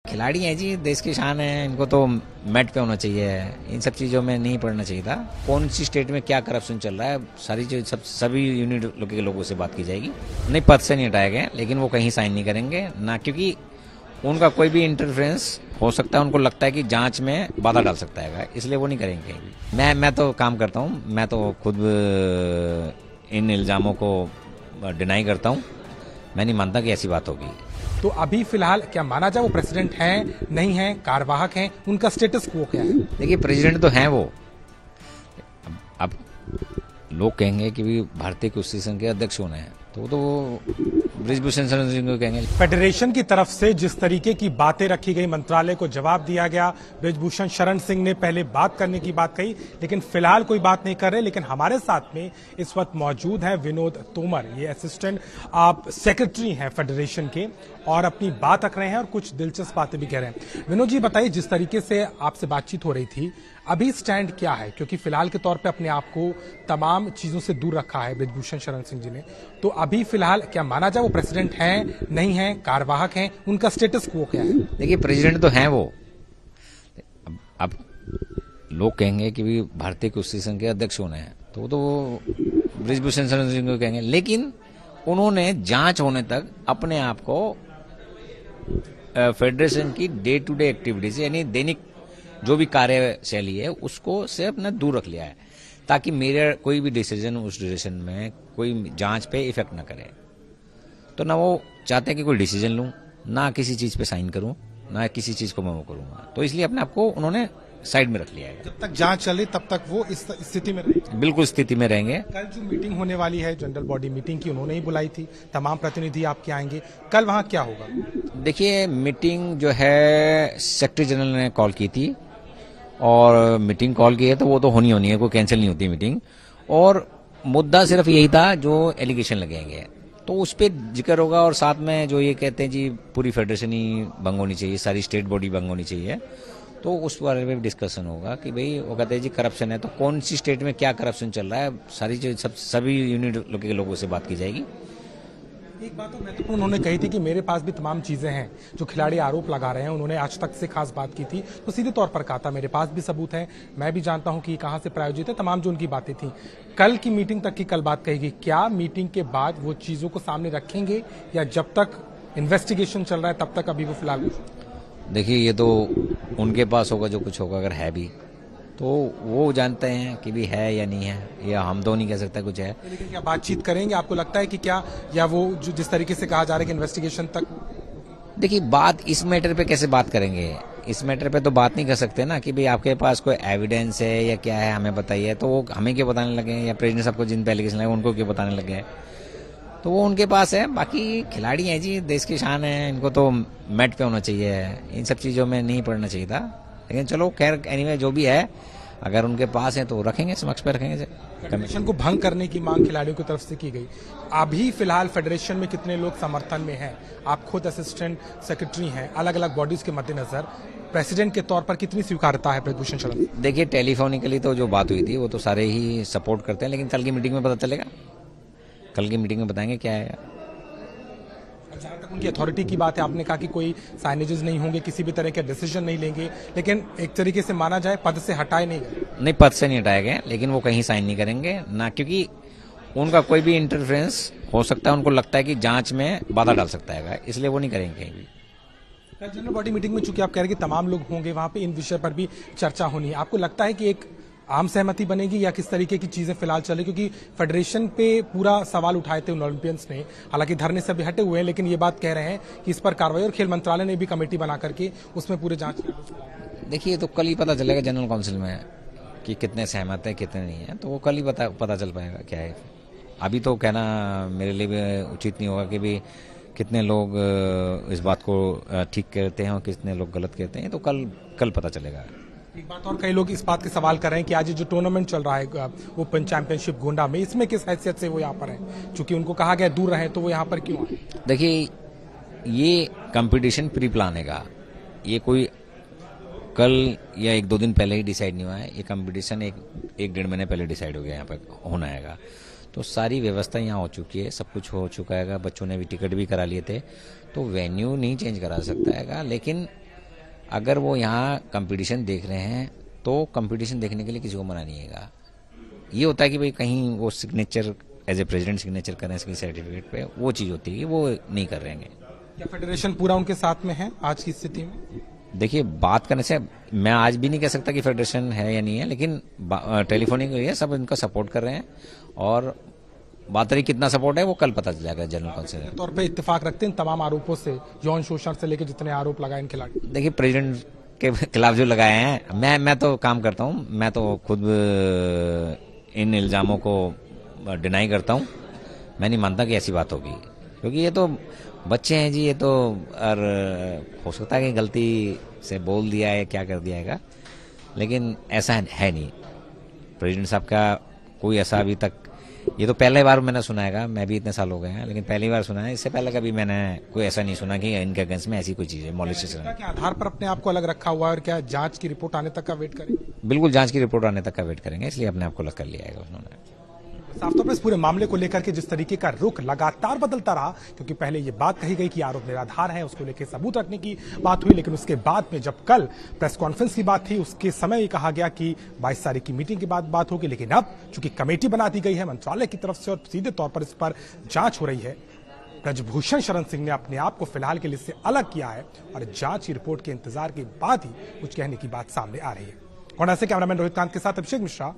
खिलाड़ी हैं जी, देश की शान है। इनको तो मैट पे होना चाहिए। इन सब चीज़ों में नहीं पड़ना चाहिए था। कौन सी स्टेट में क्या करप्शन चल रहा है, सारी चीज सभी यूनिट के लोगों से बात की जाएगी। नहीं, पद से नहीं हटाए गए, लेकिन वो कहीं साइन नहीं करेंगे ना, क्योंकि उनका कोई भी इंटरफेरेंस हो सकता है। उनको लगता है कि जांच में बाधा डाल सकता है, इसलिए वो नहीं करेंगे कहीं भी। मैं तो काम करता हूँ। मैं तो खुद इन इल्ज़ामों को डिनाई करता हूँ। मैं नहीं मानता कि ऐसी बात होगी। तो अभी फिलहाल क्या माना जाए वो प्रेसिडेंट हैं, नहीं हैं, कार्यवाहक हैं, उनका स्टेटस क्वो क्या है? देखिए, प्रेसिडेंट तो हैं वो। अब लोग कहेंगे कि भी भारतीय कुश्ती संघ के अध्यक्ष होने हैं, तो वो बृजभूषण शरण सिंह को कहेंगे। फेडरेशन की तरफ से जिस तरीके की बातें रखी गई, मंत्रालय को जवाब दिया गया। बृजभूषण शरण सिंह ने पहले बात करने की बात कही, लेकिन फिलहाल कोई बात नहीं कर रहे। लेकिन हमारे साथ में इस वक्त मौजूद है विनोद तोमर, ये असिस्टेंट आप सेक्रेटरी हैं फेडरेशन के, और अपनी बात रख रहे हैं और कुछ दिलचस्प बातें भी कह रहे हैं। विनोद जी, बताइए, जिस तरीके से आपसे बातचीत हो रही थी, अभी स्टैंड क्या है? क्योंकि फिलहाल के तौर पे अपने आप को तमाम चीजों से दूर रखा है बृजभूषण शरण सिंह जी ने। तो अभी फिलहाल क्या माना जाए वो प्रेसिडेंट हैं, नहीं हैं, कार्यवाहक हैं, उनका स्टेटस क्वो क्या है? देखिए, प्रेसिडेंट तो हैं वो। अब लोग कहेंगे कि भी भारतीय कुश्ती संघ के अध्यक्ष होने हैं, तो वो बृजभूषण शरण सिंह को कहेंगे। लेकिन उन्होंने जांच होने तक अपने आप को फेडरेशन की डे टू डे एक्टिविटी से, यानी दैनिक जो भी कार्यशैली है, उसको से अपना दूर रख लिया है, ताकि मेरा कोई भी डिसीजन उस डिसीजन में कोई जांच पे इफेक्ट ना करे। तो ना वो चाहते हैं कि कोई डिसीजन लूं, ना किसी चीज पे साइन करूं, ना किसी चीज को मैं वो करूंगा। तो इसलिए अपने आप को उन्होंने साइड में रख लिया है। जब तक जांच चले तब तक वो इस स्थिति में रहेंगे। बिल्कुल स्थिति में रहेंगे। कल जो मीटिंग होने वाली है, जनरल बॉडी मीटिंग की, उन्होंने ही बुलाई थी, तमाम प्रतिनिधि आपके आएंगे। कल वहां क्या होगा? देखिए, मीटिंग जो है सेक्रेटरी जनरल ने कॉल की थी, और मीटिंग कॉल की है तो वो तो होनी है, कोई कैंसिल नहीं होती मीटिंग। और मुद्दा सिर्फ यही था जो एलिगेशन लगेंगे, तो उस पर जिक्र होगा। और साथ में जो ये कहते हैं जी पूरी फेडरेशन ही भंग होनी चाहिए, सारी स्टेट बॉडी भंग होनी चाहिए, तो उस बारे में भी डिस्कशन होगा कि भाई वो कहते हैं जी करप्शन है, तो कौन सी स्टेट में क्या करप्शन चल रहा है, सारी चीज सभी यूनिट के लोगों से बात की जाएगी। एक बात तो महत्वपूर्ण उन्होंने कही थी कि मेरे पास भी तमाम चीजें हैं। जो खिलाड़ी आरोप लगा रहे हैं, उन्होंने आज तक से खास बात की थी, तो सीधे तौर पर कहा था मेरे पास भी सबूत हैं, मैं भी जानता हूं कि कहां से प्रायोजित है, तमाम जो उनकी बातें थी। कल की मीटिंग तक की कल बात कही, क्या मीटिंग के बाद वो चीजों को सामने रखेंगे, या जब तक इन्वेस्टिगेशन चल रहा है तब तक अभी वो फिलहाल? देखिए, ये तो उनके पास होगा जो कुछ होगा, अगर है भी तो वो जानते हैं कि भी है या नहीं है, या हम तो नहीं कह सकते कुछ है। लेकिन क्या बातचीत करेंगे? आपको लगता है कि क्या, या वो जो जिस तरीके से कहा जा रहा है कि इन्वेस्टिगेशन तक? देखिए, बात इस मैटर पे कैसे बात करेंगे? इस मैटर पे तो बात नहीं कर सकते ना कि भाई आपके पास कोई एविडेंस है या क्या है, हमें बताइए। तो वो हमें क्यों बताने लगे, या प्रेसिडेंट साहब को जिन पे एलिगेशन लगे उनको क्यों बताने लगे? तो वो उनके पास है। बाकी खिलाड़ी हैं जी, देश की शान है। इनको तो मैट पे होना चाहिए। इन सब चीज़ों में नहीं पड़ना चाहिए था। लेकिन चलो खैर, एनीवे जो भी है, अगर उनके पास है तो रखेंगे, समक्ष पे रखेंगे। फेडरेशन को भंग करने की मांग खिलाड़ियों की तरफ से की गई। अभी फिलहाल फेडरेशन में कितने लोग समर्थन में हैं? आप खुद असिस्टेंट सेक्रेटरी हैं, अलग अलग बॉडीज के मद्देनजर प्रेसिडेंट के तौर पर कितनी स्वीकार्यता है बृजभूषण शरण? देखिए, टेलीफोनिकली तो जो बात हुई थी वो तो सारे ही सपोर्ट करते हैं, लेकिन कल की मीटिंग में पता चलेगा। कल की मीटिंग में बताएंगे क्या है। जहां तक उनकी अथॉरिटी की बात है, आपने कहा कि कोई साइनेजेस नहीं होंगे, किसी भी तरह के डिसीजन नहीं लेंगे, लेकिन एक तरीके से माना जाए पद से हटाए नहीं गए। नहीं, पद से नहीं हटाए गए, लेकिन वो कहीं साइन नहीं करेंगे ना, क्योंकि उनका कोई भी इंटरफेरेंस हो सकता है। उनको लगता है कि जांच में बाधा डाल सकता है, इसलिए वो नहीं करेंगे कहीं भी। जनरल बॉडी मीटिंग में चूंकि आप कह रहे हैं कि तमाम लोग होंगे, वहां पे इन विषय पर भी चर्चा होनी है, आपको लगता है कि एक आम सहमति बनेगी, या किस तरीके की चीजें फिलहाल चले? क्योंकि फेडरेशन पे पूरा सवाल उठाए थे उन ओलंपियंस ने, हालांकि धरने से भी हटे हुए हैं, लेकिन ये बात कह रहे हैं कि इस पर कार्रवाई, और खेल मंत्रालय ने भी कमेटी बना करके उसमें पूरे जांच। देखिए, तो कल ही पता चलेगा जनरल काउंसिल में कि कितने सहमत है कितने नहीं है, तो वो कल ही पता चल पाएगा क्या है। अभी तो कहना मेरे लिए भी उचित नहीं होगा कि भी कितने लोग इस बात को ठीक कहते हैं और कितने लोग गलत कहते हैं। तो कल पता चलेगा। एक बात और, कई लोग इस बात के सवाल कर रहे हैं कि आज जो टूर्नामेंट चल रहा है ओपन चैंपियनशिप गोंडा में, इसमें किस हैसियत से वो यहाँ पर है? चूंकि उनको कहा गया दूर रहे, तो वो यहाँ पर क्यों आए? देखिए, ये कंपटीशन प्री प्लान है, ये कोई कल या एक दो दिन पहले ही डिसाइड नहीं हुआ है। ये कंपटीशन एक डेढ़ महीने पहले डिसाइड हो गया यहाँ पर होना है। तो सारी व्यवस्था यहाँ हो चुकी है, सब कुछ हो चुका है। बच्चों ने भी टिकट भी करा लिए थे, तो वेन्यू नहीं चेंज करा सकता है, लेकिन अगर वो यहाँ कंपटीशन देख रहे हैं तो कंपटीशन देखने के लिए किसी को मना नहीं है। ये होता है कि भाई कहीं वो signature as a president signature करें इसकी सर्टिफिकेट पे, वो चीज़ होती है कि वो नहीं कर रहे हैं। क्या फेडरेशन पूरा उनके साथ में है आज की स्थिति में? देखिए, बात करने से मैं आज भी नहीं कह सकता कि फेडरेशन है या नहीं है, लेकिन टेलीफोनिक है, सब इनका सपोर्ट कर रहे हैं। और बात रही कितना सपोर्ट है वो कल पता चल जाएगा जनरल काउंसिल में। तौर पे इत्तेफाक रखते हैं तमाम आरोपों से, यौन शोषण से लेकर जितने आरोप लगाए इन खिलाड़ी? देखिए, प्रेसिडेंट के खिलाफ जो लगाए हैं, मैं तो काम करता हूँ, मैं तो खुद इन इल्जामों को डिनाई करता हूँ। मैं नहीं मानता कि ऐसी बात होगी, क्योंकि ये तो बच्चे हैं जी, ये तो और हो सकता है कि गलती से बोल दिया है, क्या कर दिया है, लेकिन ऐसा है नहीं। प्रेसिडेंट साहब का कोई ऐसा अभी तक, ये तो पहले बार मैंने सुना है, मैं भी इतने साल हो गए हैं, लेकिन पहली बार सुना है। इससे पहले कभी मैंने कोई ऐसा नहीं सुना कि इनके अगेंस्ट में ऐसी कोई चीज है मॉलिशियस। के आधार पर अपने आप को अलग रखा हुआ है, और क्या जांच की रिपोर्ट आने तक का वेट करेंगे? बिल्कुल, जांच की रिपोर्ट आने तक का वेट करेंगे, इसलिए अपने आप को अलग कर लिया है उन्होंने। साफ तौर पर इस पूरे मामले को लेकर के जिस तरीके का रुख लगातार बदलता रहा, क्योंकि पहले ये बात कही गई कि आरोप निराधार है, उसको लेकर सबूत रखने की बात हुई, लेकिन उसके बाद में जब कल प्रेस कॉन्फ्रेंस की बात थी, उसके समय ये कहा गया कि 22 तारीख की मीटिंग के बाद बात होगी। लेकिन अब चूंकि कमेटी बना दी गई है मंत्रालय की तरफ से और सीधे तौर पर इस पर जांच हो रही है, ब्रजभूषण शरण सिंह ने अपने आप को फिलहाल के लिए से अलग किया है और जांच की रिपोर्ट के इंतजार के बाद ही कुछ कहने की बात सामने आ रही है। गोंडा से कैमरामैन रोहित कांत के साथ अभिषेक मिश्रा।